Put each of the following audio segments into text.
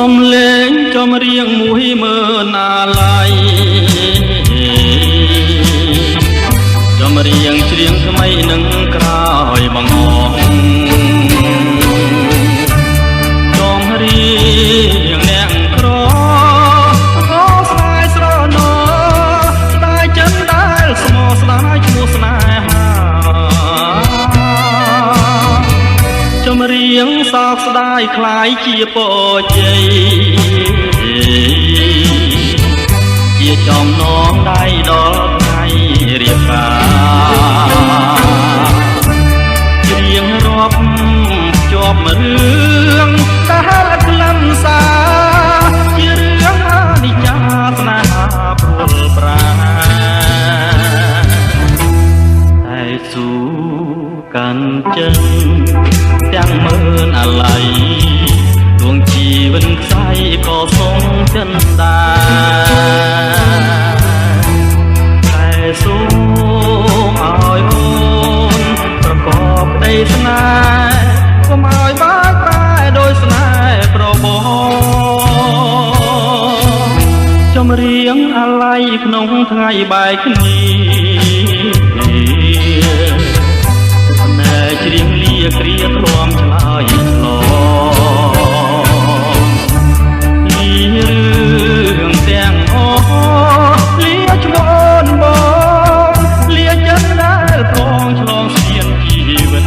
សំលេងចំរៀងមួយមើលណាឡៃចំរៀងច្រៀងថ្មីនឹងក្រោយបង្អងចំរៀងអ្នកក្រអូស្នេហ៍ស្រណោស្ដាយចិនដែលស្មោស្ដាយឈ្មោះស្នេហាចំរៀងសោកស្ដាយคล้ายជាពរជ័យជាចំណងដៃដល់ថ្ងៃរៀបការច្រៀងរាប់ជាប់រឿងដែលក្លិនសាជារឿងអនិច្ចាស្នេហាព្រួលប្រាតែស៊ូកាន់ចិនទាំងមើលអាឡ័យដួងជីវិតខ្សែក៏សូមចិនដែរតែសូមឲ្យអូនប្រកបក្តីស្នេហ៍កុំឲ្យបាក់បែកដោយស្នេហ៍ប្របងចំរៀងអាឡ័យក្នុងថ្ងៃបែកគ្នាច្រៀងលាគ្រាធ្លាំឆ្លើយឆ្លងលារឿងទាំងអស់លាឈ្មោះបងលាចិត្តដែលប្រងឆ្លងស្ពានជីវិត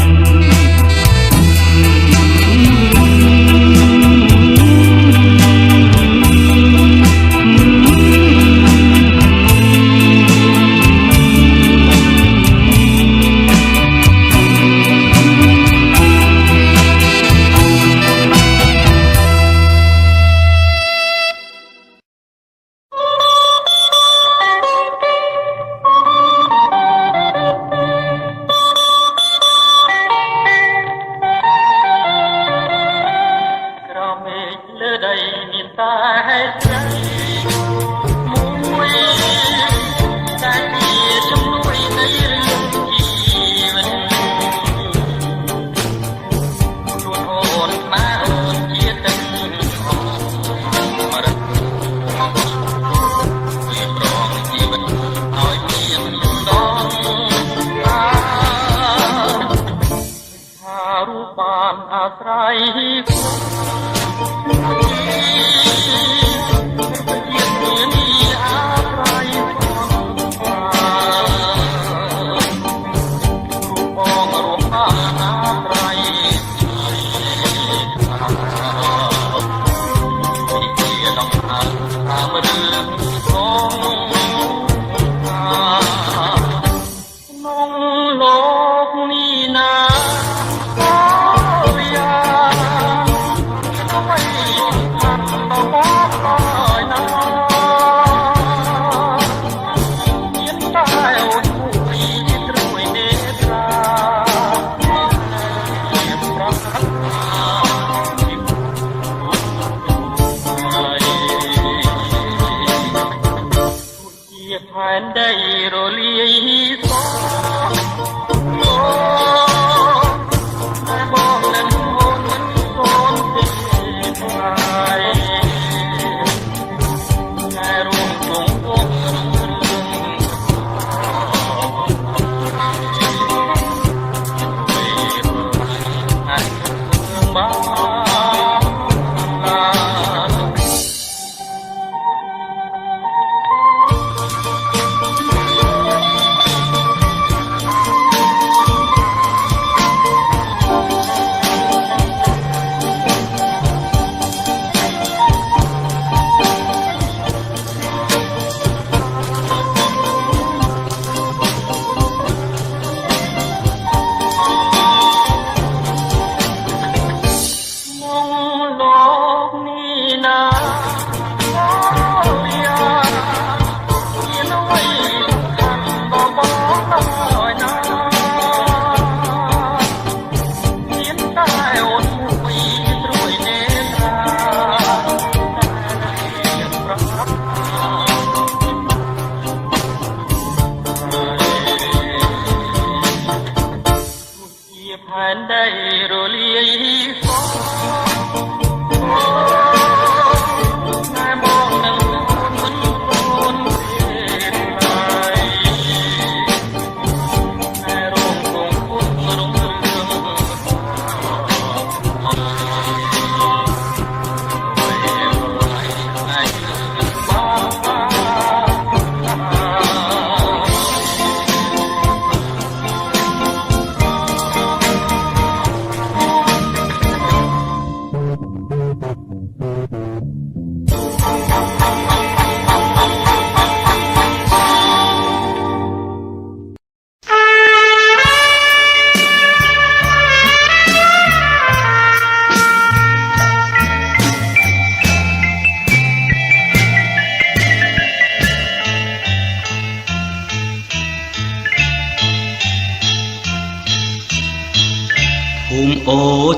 ែនដីរលាយ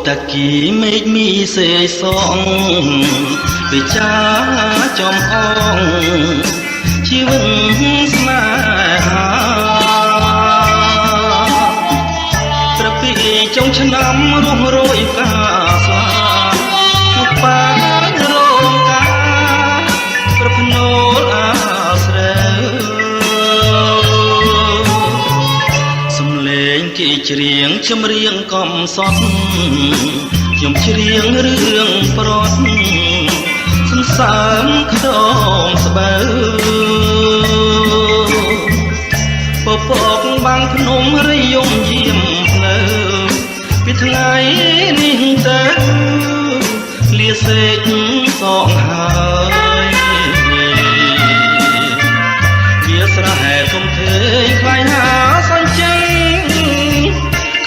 តាគីមេឃមីសេសងវិចាចំអងជីវិតស្នេហាត្រពីចុងឆ្នាំរស់រយកាស្លាជួបបានរងការប្រភ្នូលអាស្រែសំឡេងគេច្រៀងចម្រៀងកំសត់ខ្ញុំច្រៀងរឿងប្រត់សន្សើមខ្ទមស្បូវពពកបាំងភ្នំរយំយាមភ្លើពីថ្ងៃនេះទៅលាសេកសងហើយវាស្រែធំធេងខ្លាយហាសាញ់ចេញ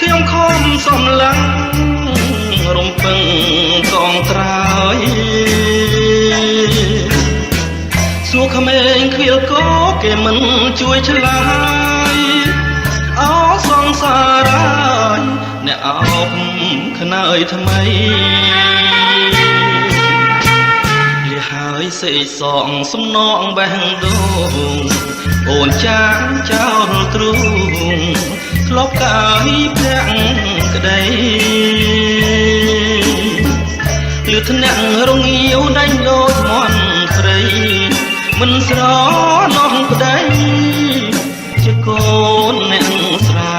ខ្ញុំខំសំឡឹងរំពឹងកងត្រើយសួរក្មេងឃ្វាលកោគេមិនជួយឆ្លើយអោសងសារ៉ាយអ្នកអោបខ្នើយថ្មីលះហើយសេកសងសំណងបេះដូងអូនចាងចោលទ្រូងធ្លាប់កាយប្រាក់ក្តីលឺថ្នាក់រងាវដាច់ដូចមន់ព្រៃមិនស្រណោះប្តីជាកូនអ្នកស្រា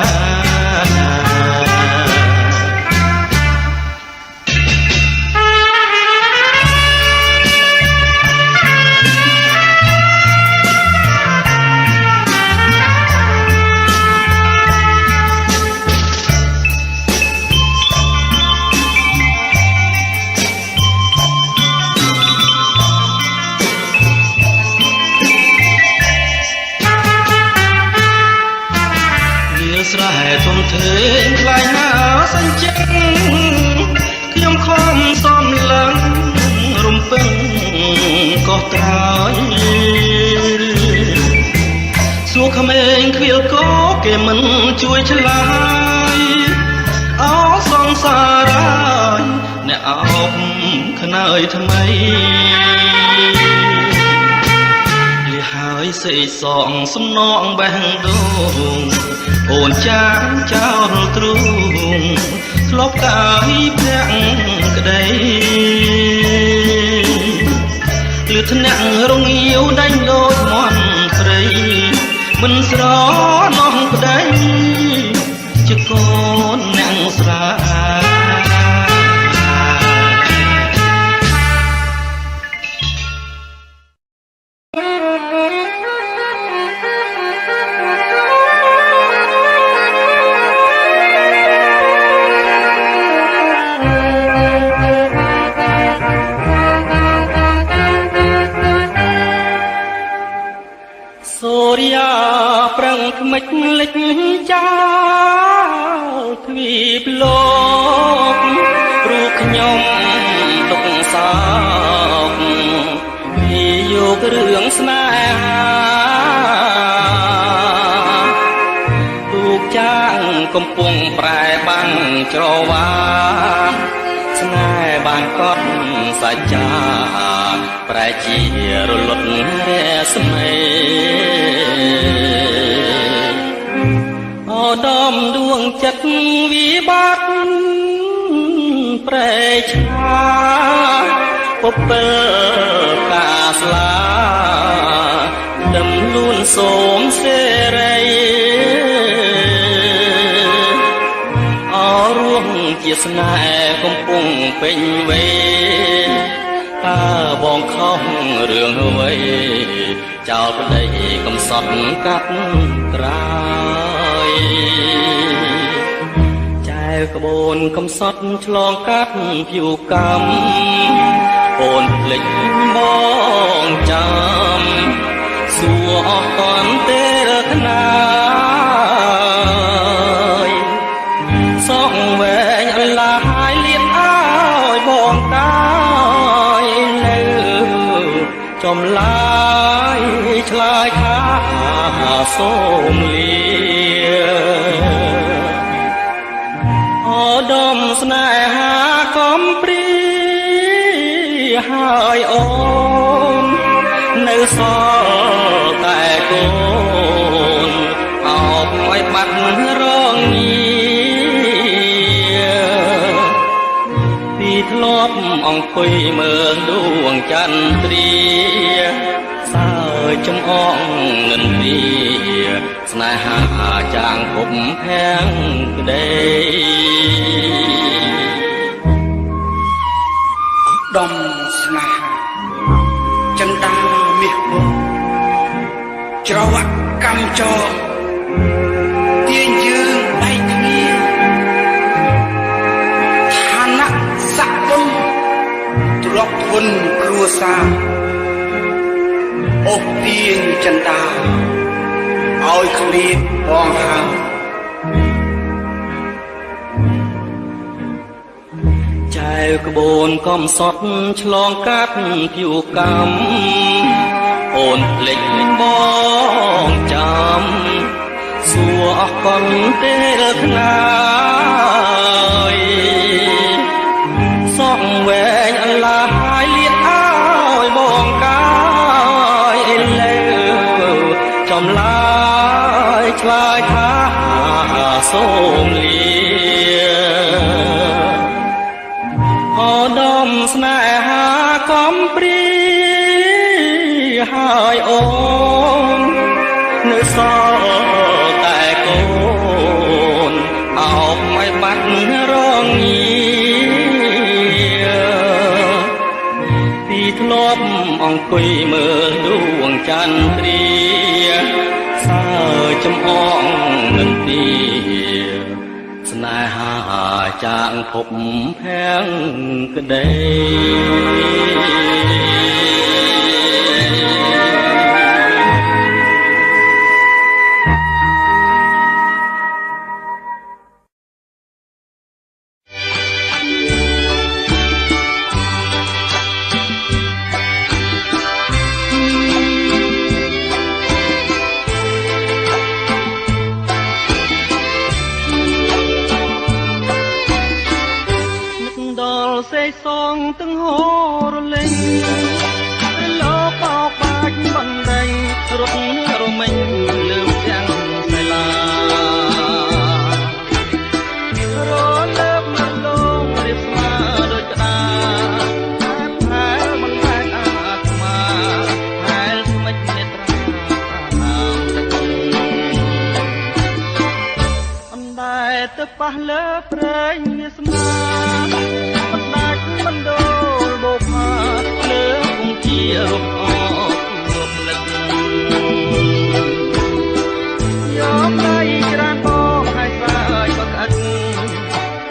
ស្រែធំធេងខ្លាយហាសាញ់ចេញខ្ញុំខំសំឡឹងរំពឹងកោះត្រើយសួរក្មេងឃ្វាលកោគេមិនជួយឆ្លើយអោសងសារ៉ាយអ្នកអោបខ្នើយថ្មីហើយសេកសងសំណងបេះដូងអូនចាងចោលទ្រូងធ្លាប់កាយប្រាក់ក្តីលឺថ្នាក់រងាវដាច់ដូចមន់ព្រៃមិនស្រណោះប្តីជាកូនអ្នកស្រាសូរិយាប្រឹងថ្មិចលិចចោលទ្វីបលោកព្រោះខ្ញុំទុកសោកពីយករឿងស្នេហាទូកចាងកំពុងប្រែបាំងច្រវាស្នេហ៍បានកត់សច្ចាប្រែជារលត់រស្មីអូដំដួងចិត្តវិបត្តិប្រែឆាពពិលកាស្លាដំលួនសូមសេរីអរួងជាស្នេហ៍កំពុងពេញវេតើបងខំរឿងអ្វីចោលប្តីកំសត់កាត់ក្រោយចែវក្បូនកំសត់ឆ្លងកាត់ភៀវកម្មអូនភ្លេចបងចាំសួរអស់កនទេរថ្នាយសងវែងអន្លាយលៀនអើយបងតាយនៅចំឡាយឆ្លើយថាសូមលាអូដំស្នេហា នៅសល់តែកូនអោបឲ្យបាត់រងងារពីធ្លាប់អង្គុយមើលដួងចន្ទ្រាសើចចំអងនិន្ទាស្នេហាចាងភពភាំងក្ដីដុំស្នេហាចិនតាមាសពុំច្រវាក់កម្មចោទាញយើងដៃគ្នាឋានៈស័ក្តិបុណ្យទ្រព្យធនគ្រួសារអូសទាញចិនតាឲ្យឃ្លាតបងហើចែវក្បូនកំសត់ឆ្លងកាត់ភូកម្មអូនភ្លេចបងចាំសួរអស់កលពេលថ្ងៃសក់វែងអន្លាយលៀតឲ្យបងកាយលើចំឡាយឆ្លើយថាសូមលាអូដំស្នេហាកំព្រាហើយអូននៅសល់តែកូនអោបឲ្យបាត់រងងារពីធ្លាប់អង្គុយមើលដួងចន្ទ្រាសើចំអងនិន្ទាស្នេហាចាងភពភាំងក្ដីសងទាំងហូរលេងលោកបោកបាច់បណ្ដេញរត់រមិញលើទាំងសាលារលើកមកលងរៀបស្មាដូចក្តាផែលមិនផែលអាត្មាផែលស្មិចនេត្រាតាមទឹកអណ្ដែតទៅប៉ះលើព្រៃវាស្មាមិនដូលបោផាលើគង់ជារូបអបរំលឹកយកដៃច្រានបងឲ្យសាយបកាត់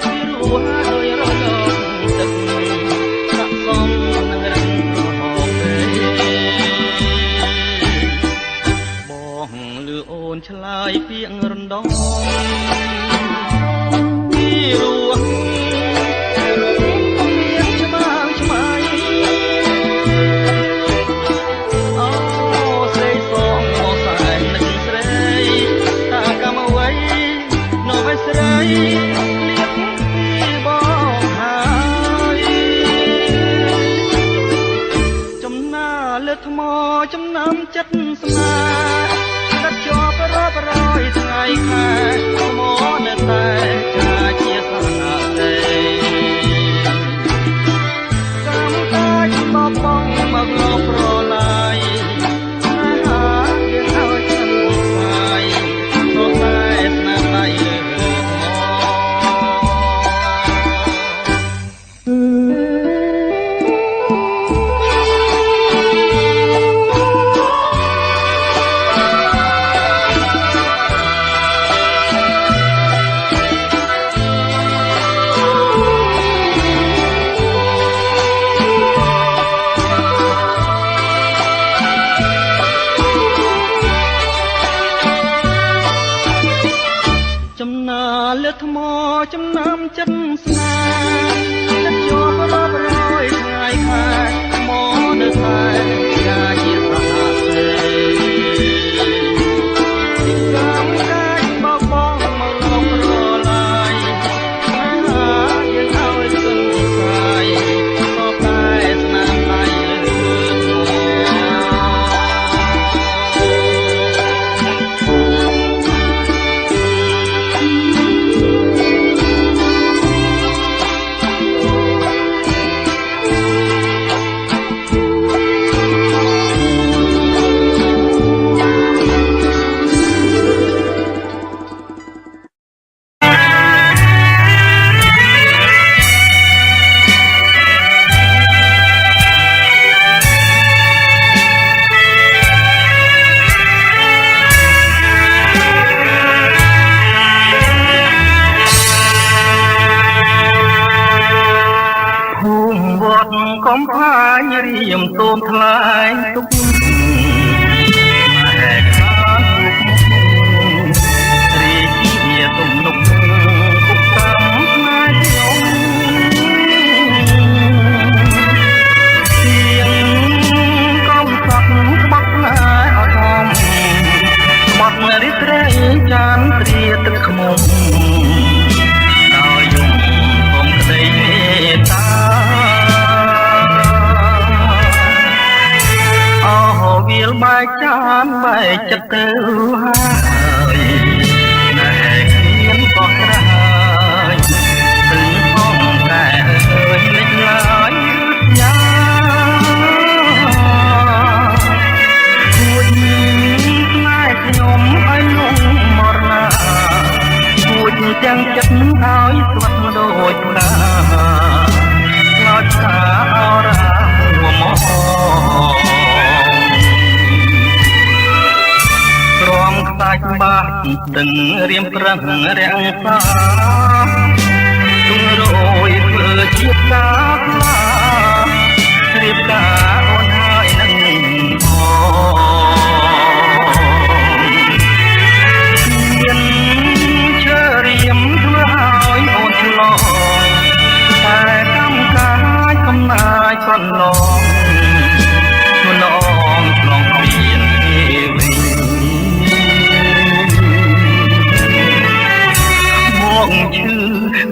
ពីរੂហាដោយរលកទឹកស័កសមនឹងរឹងរហូតទេបងលឺអូនឆ្លើយពាក្យរំដងពីរੂស្រីលៀបពីបងហើយចំណាលើថ្មចំណាំចិត្តស្នេហ៍កាត់ជាប់រាប់រយថ្ងៃខែថ្មនៅតែចាជាសាហាទេកម្មកាយបបងមកលោកប្រឡាយស្នេហាយើងឲ្យฉันស្វាយនោះតែស្នាដៃលើថ្មចំណាំចិត្តស្នេហ៍ទឹកជាប់រាប់រយថ្ងៃខែថ្មនៅតែជាជាសាហាទេកម្មកាយបបងមកលោកប្រឡាយស្នេហាយើងឲ្យសឹងស្វាយក៏តែស្នាមដៃលើថ្ម มทลายทุกแม่ข้าทุกรีเกียตุ่มนุกทุกตำมาเดียวเสียงก้องสักบักนายอดอมบักริตเรจานเตรียตึกขมงดาวยุ่งคงได้เมตตาวิลบายจานใบจะเตือหายแม่เขียนก็กระหายถึงห้องแต่เล็กลายยาพูดนายขยมไอ้ลุงมรณาพูดจังจัดหายสวัสดิ์โดยพระลอดตาเอาราหัวหมอรวมสายบาดดึงเรียมพรังแรงตาตุ้งโรยเพื่อชีพกาลาเรียบกาโอนหายนั่งพอเย็นเชื่อเรียมทั่วหายโอนลอยแต่กำกายกำนายก่อนลองมันน้องลองเปลี่ยนเทวีชื่อ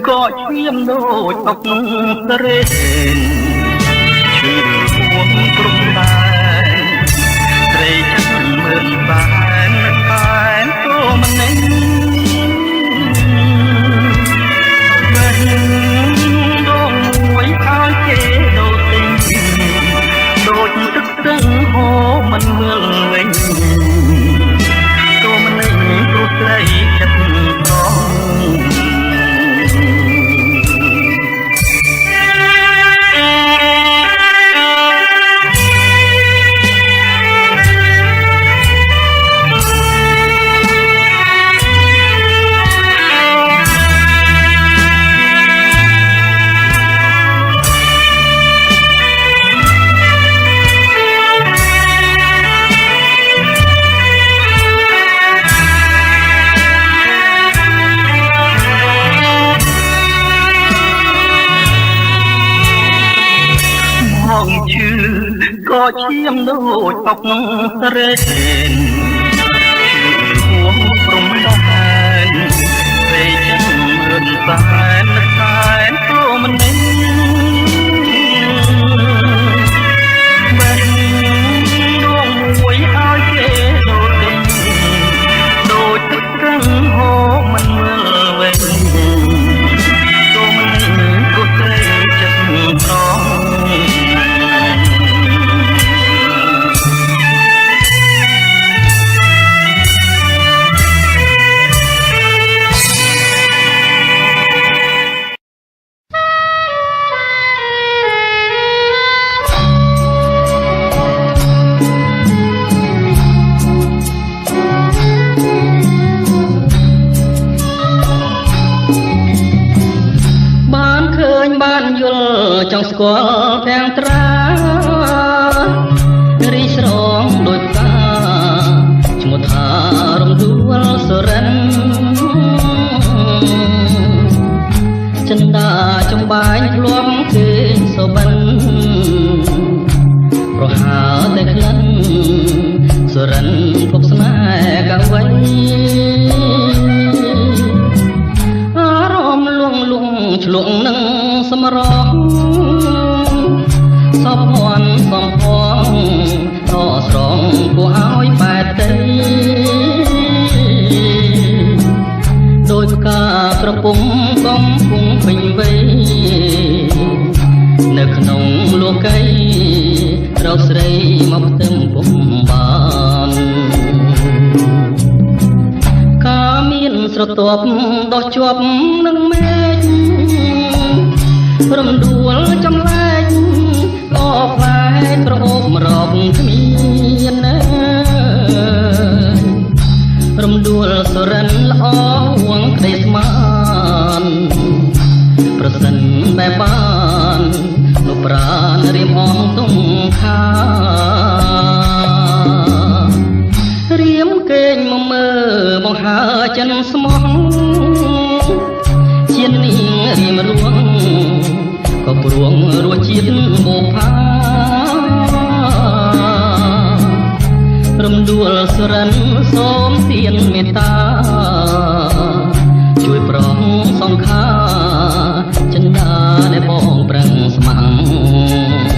ก็เชี่ยมโดยตกเสรนชื่อพวงกรุงแดนเตยฉันเหมือนแฟนแฟนก็มันเน้นเมื่อเห็นดวงมวยข้าวเจโดติงโดยตึกตึงโหมันเมื่อเล่นตัวมันเล่นรูปใจฉันร้องชื่อก็เชี่ยมโดยตกเสรนชื่อพวงกรุงแดนเตยฉันเหมือนแฟนแฟนก็มันเน้นแบ่งดวงมวยเอาเกโดติงโดยตึกรังโหมันเมื่อเว้นตัวมันก็เตยจะร้องจงสกอลแพงตรารีสรองโดยตาชมทารมดวลสรันจันดาจงบายพลวมคืนสบันเพราะหาแต่คลันสรันพบสนากังไว้อารมณ์ลวงฉลวงนั่งสมรองสอบพรสมพองต่อสรองผู้เอาแปดเตยโดยกากระปุงก้มพุงปิงไว้ในขนมลูกไก่เราใส่มาเติมปุ่มบานกามีนสระตบดอกจวบนึ่งเมฆรำดวลจำแรงก็พลายกระโอบรอบขมีนรำดวลสรันละอหวงใครสมานประสันแบบบ้านลูกปราณเรียมอ่องตรงข้า ហើចិនស្មោះជាតិនាងរៀមរួងក៏ព្រួងរសជាតិបុផារំដួលសរិនសូមទានមេត្តាជួយប្រងសង្ខាចិន្តាដែលបងប្រឹងស្ម័គ្រ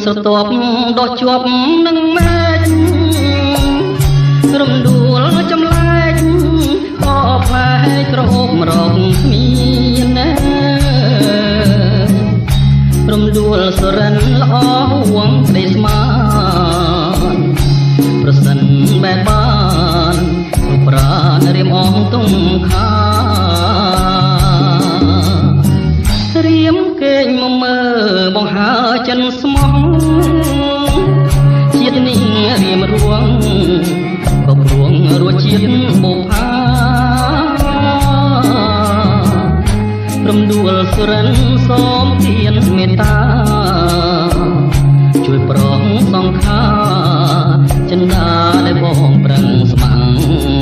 ស្រទាប់ដោះជាប់នឹងម៉ែរំដួលចម្លែកក៏ផ្លែក្រអូបរកគ្មានណារំដួលសរិនល្អហួងក្តីស្មានប្រសិនបែបបានប្រាណរៀមអងទុំខារៀមកេងមកមើបងហើចិនស្មោះជាតិនាងរៀមរួងក៏ព្រួងរសជាតិបុផារំដួលសរិនសូមទានមេត្តាជួយប្រងសង្ខាចិន្តាដែលបងប្រឹងស្ម័គ្រ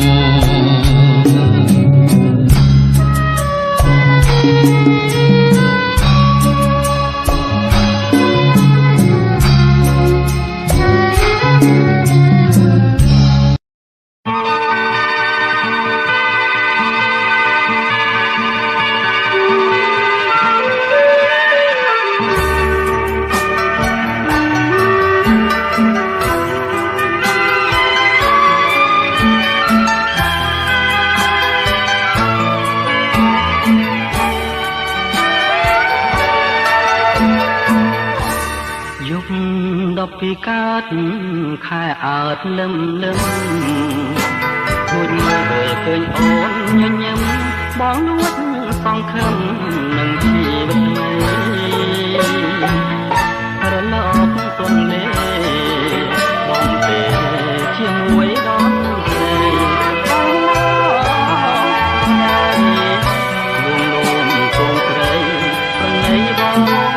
ពីកាត់ខែអើតលឹមលឹមគួយមើលឃើញអូនញញឹមបងនួតសងខឹមនឹងជីវិតថ្មីរលកទុនលេបងពេលជាមួយដល់ស្រីបងណារីលួងលោមកូនស្រីប្រណីបង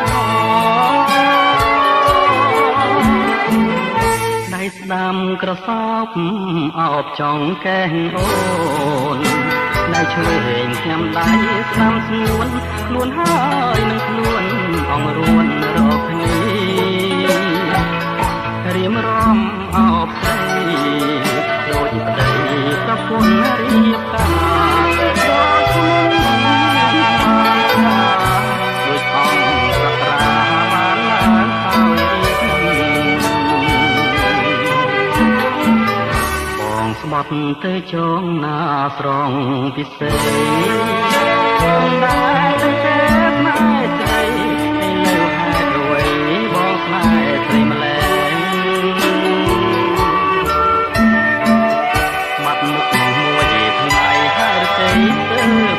ស្ដាំក្រសោបអោបចង់កែងអូននៅឆ្វេងខ្ញុំដៃស្ដាំស្ងួនខ្លួនហើយនឹងខ្លួនអងរួនរកគ្នារៀមរំអោបស្រីដូចប្តីប្រពន្ធរៀបការដូចស្មុំដូចអង្គសត្រាបានឡើងហើយស្បត់ទៅចងណាស្រងពិសេសដែលទៅចេបណែស្រីនៅហេតុអ្វីបងស្នេហ៍ស្រីម្លែងបាត់មុខមួយថ្ងៃហើយទៅ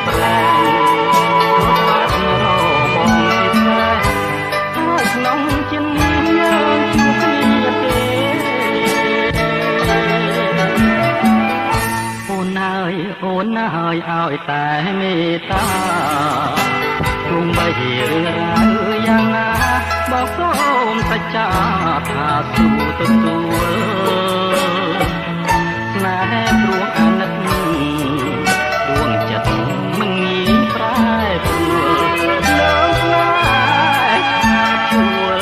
ប្រែងរត់បាត់មករបងពិសេសហើយក្នុងចិត្តយើងជួបគ្នាទេអូនហើយឲ្យតែមេត្តាទោះបីរឿងរ៉ាវយ៉ាងណាបោកសូមសច្ចាថាស៊ូទទួលស្នេហ៍ព្រោះអាណិតដួងចិត្តមិនងាយប្រែប្រួលលើស្នេហ៍ជួល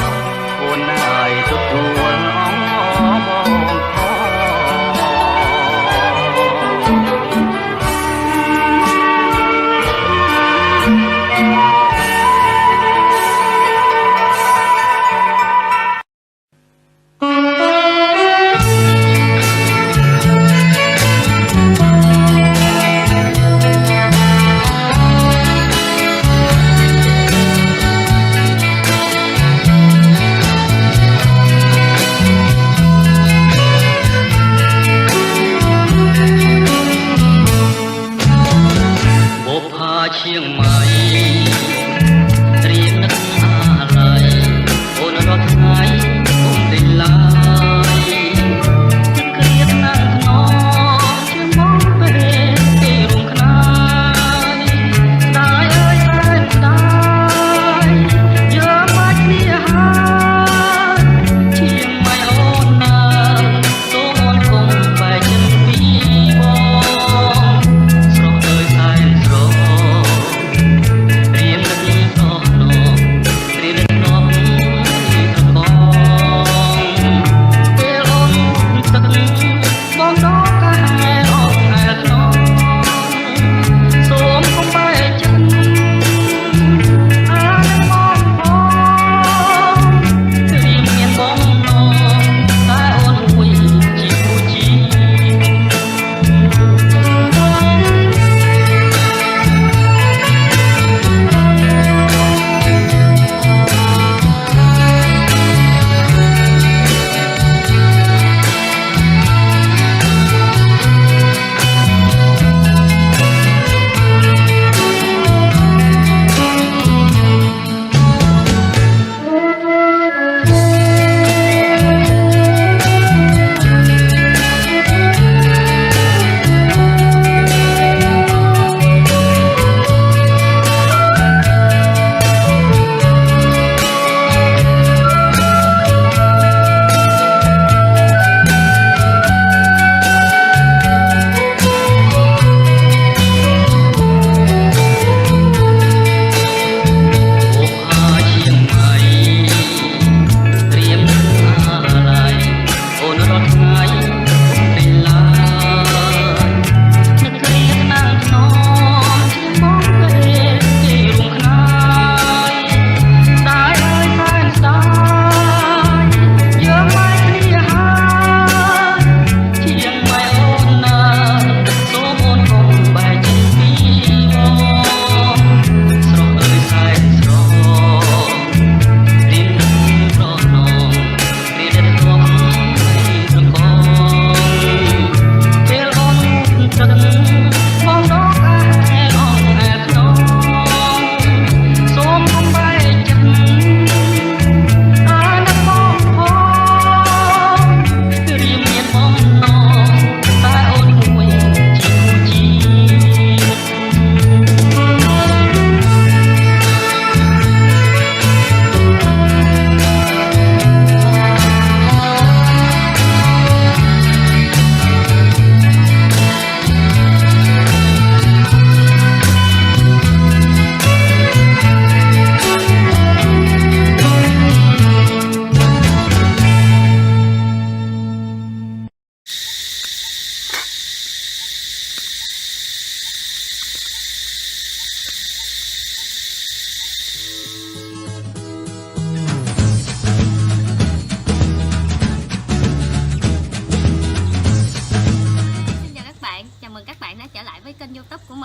អូនហើយទទួលអងបងខ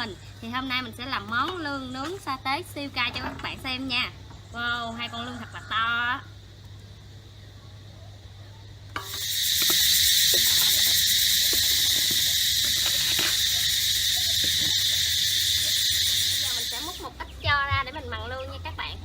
mình. Thì hôm nay mình sẽ làm món lươn nướng sa tế siêu cay cho các bạn xem nha. Wow, hai con lươn thật là to á. Bây giờ mình sẽ múc một ít cho ra để mình mặn lươn nha các bạn.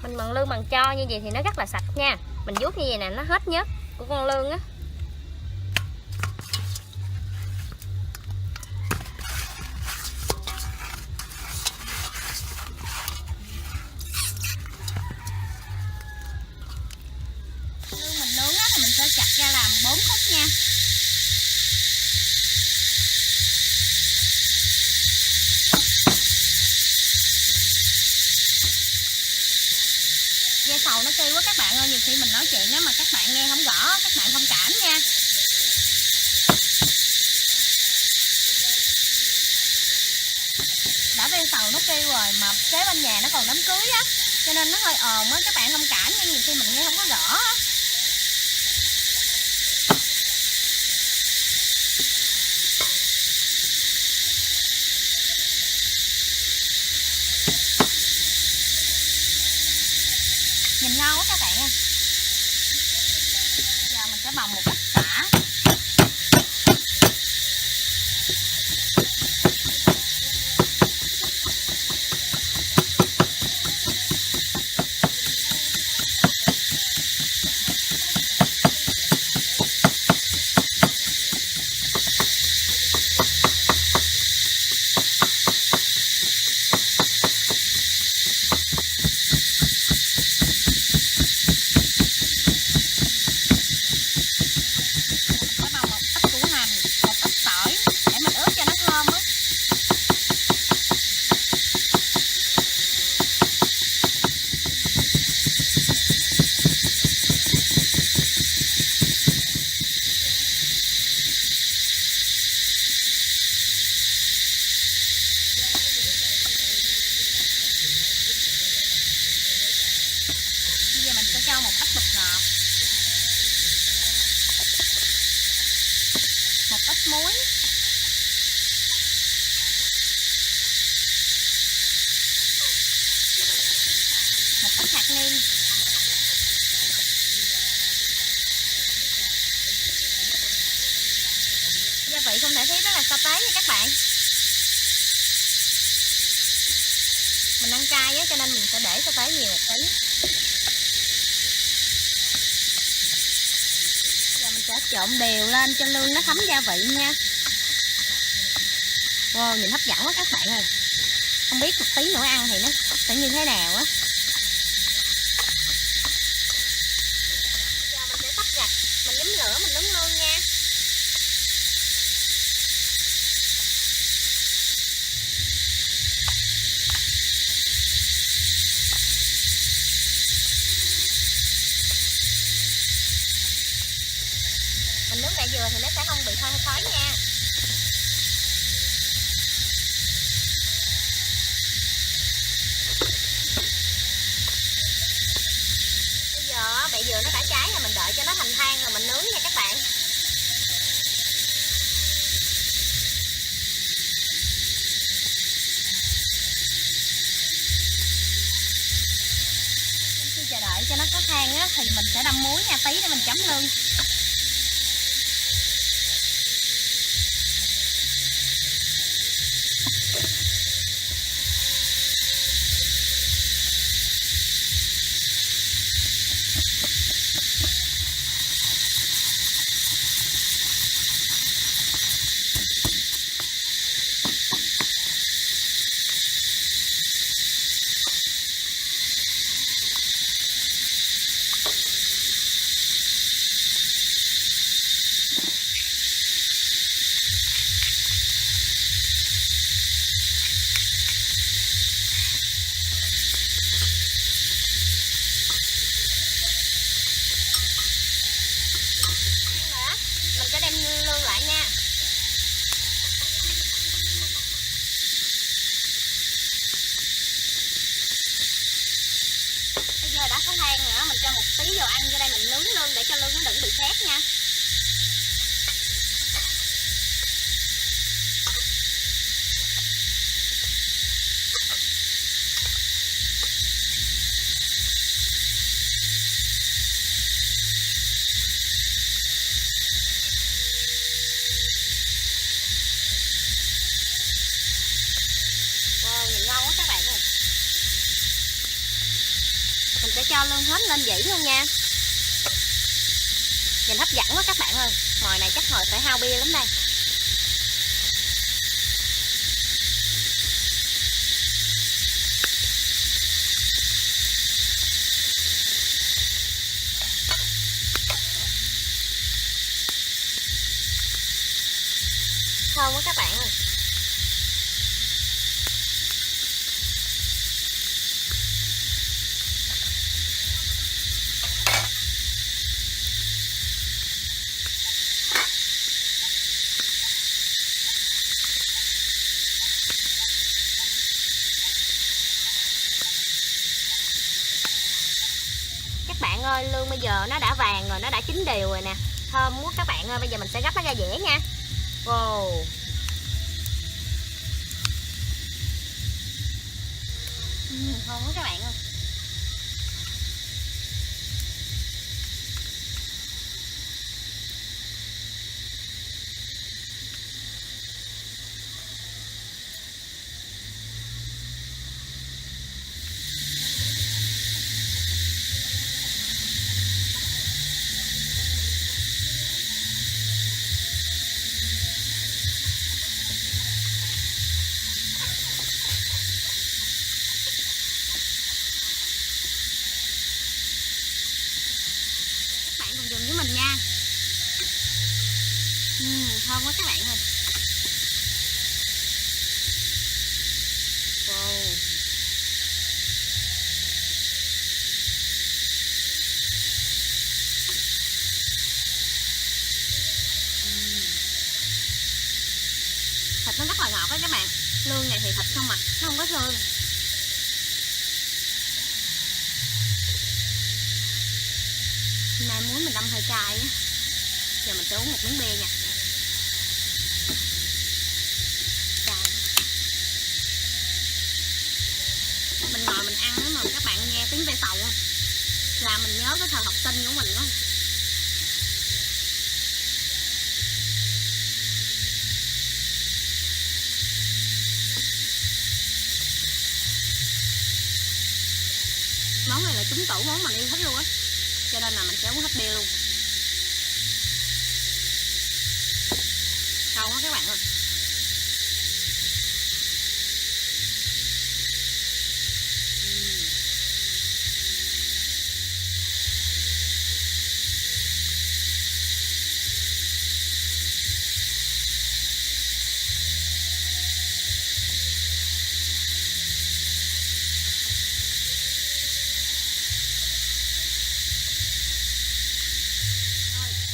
Mình mặn lương bằng cho như vậy thì nó rất là sạch nha. Mình vuốt như vậy nè, nó hết nhớt của con lương á. Lương mình nướng á thì mình sẽ chặt ra làm 4 khúc nha. Dê sầu nó kêu quá các bạn ơi, nhiều khi mình nói chuyện á mà các bạn nghe không rõ, các bạn thông cảm nha. Đã dê sầu nó kêu rồi mà kế bên nhà nó còn đám cưới á, cho nên nó hơi ồn á, các bạn thông cảm nha, nhiều khi mình nghe không có rõ á. Nhìn ngon quá các bạn ơi. Giờ mình sẽ bồng một ít xả. Cho một ít bột ngọt, một ít muối, một ít hạt nêm, gia vị không thể thiếu đó là sa tế nha các bạn. Mình ăn cay á cho nên mình sẽ để sa tế nhiều một tí. Sẽ trộn đều lên cho lương nó thấm gia vị nha. Wow, nhìn hấp dẫn quá các bạn ơi. Không biết một tí nữa ăn thì nó sẽ như thế nào á. Giờ mình sẽ tắt gạch, mình nhúm lửa mình nướng lương nha. Mình nướng đại dừa thì nó sẽ không bị hơi khói nha. Bây giờ bẹ dừa nó đã cháy rồi, mình đợi cho nó thành than rồi mình nướng nha các bạn. Khi chờ đợi cho nó có than á thì mình sẽ đâm muối nha tí để mình chấm lương. tí đồ ăn vô đây mình nướng luôn để cho lương nó đừng bị khét nha. Wow, nhìn ngon quá các bạn ơi. Mình sẽ cho lương hết lên dĩ luôn nha. Nhìn hấp dẫn quá các bạn ơi. Mồi này chắc hồi phải hao bia lắm đây. Thơm quá các bạn ơi. Các bạn ơi, lương bây giờ nó đã vàng rồi, nó đã chín đều rồi nè. Thơm quá các bạn ơi, bây giờ mình sẽ gấp nó ra dẻ nha. Wow. Thơm quá các bạn ơi. Bạn cùng dùng với mình nha. Thơm quá các bạn ơi. Wow. Thịt nó rất là ngọt đó các bạn. Lương này thì thịt không mà, nó không có xương. Hôm nay muối mình đâm hơi cay á. Giờ mình sẽ uống một miếng bia nha. Cay. Mình ngồi mình ăn đó mà các bạn nghe tiếng ve sầu không? Là mình nhớ cái thời học sinh của mình đó. Món này là trúng tủ món mình yêu thích luôn á. Cho nên là mình sẽ uống hết bia luôn. Ngon quá các bạn ơi.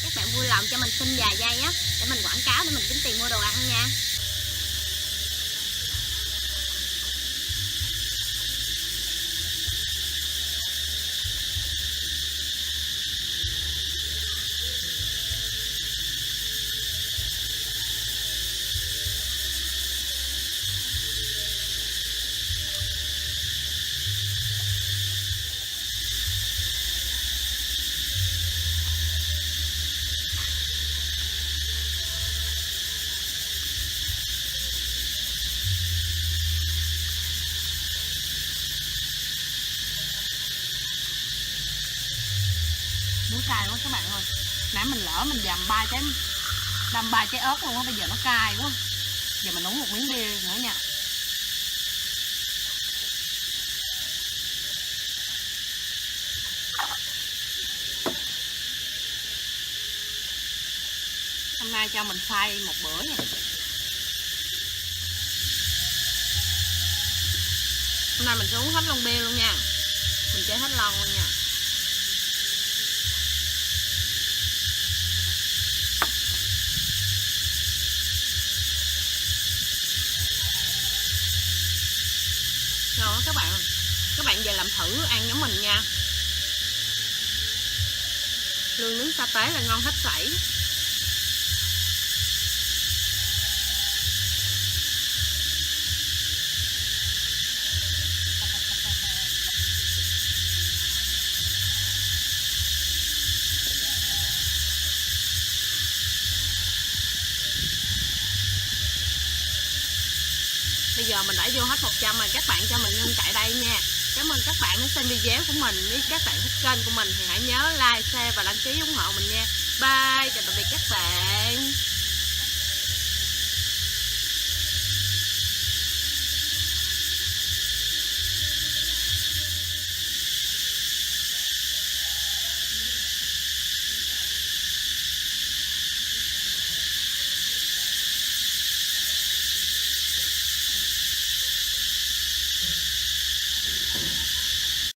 Các bạn vui lòng cho mình xin vài giây á để mình quảng cáo để mình kiếm tiền mua đồ ăn nha. Muối cay quá các bạn ơi. Nãy mình lỡ mình đâm 3 trái ớt luôn á, bây giờ nó cay quá. Giờ mình uống một miếng bia nữa nha. Hôm nay cho mình xay một bữa nha. Hôm nay mình sẽ uống hết lon bia luôn nha. Mình chơi hết lon luôn nha. Ngon các bạn. Các bạn về làm thử ăn giống mình nha. Lương nướng sa tế là ngon hết sảy. Bây giờ mình đã vô hết 100 rồi, các bạn cho mình ngưng tại đây nha. Cảm ơn các bạn đã xem video của mình. Nếu các bạn thích kênh của mình thì hãy nhớ like, share và đăng ký ủng hộ mình nha. Bye, chào tạm biệt các bạn.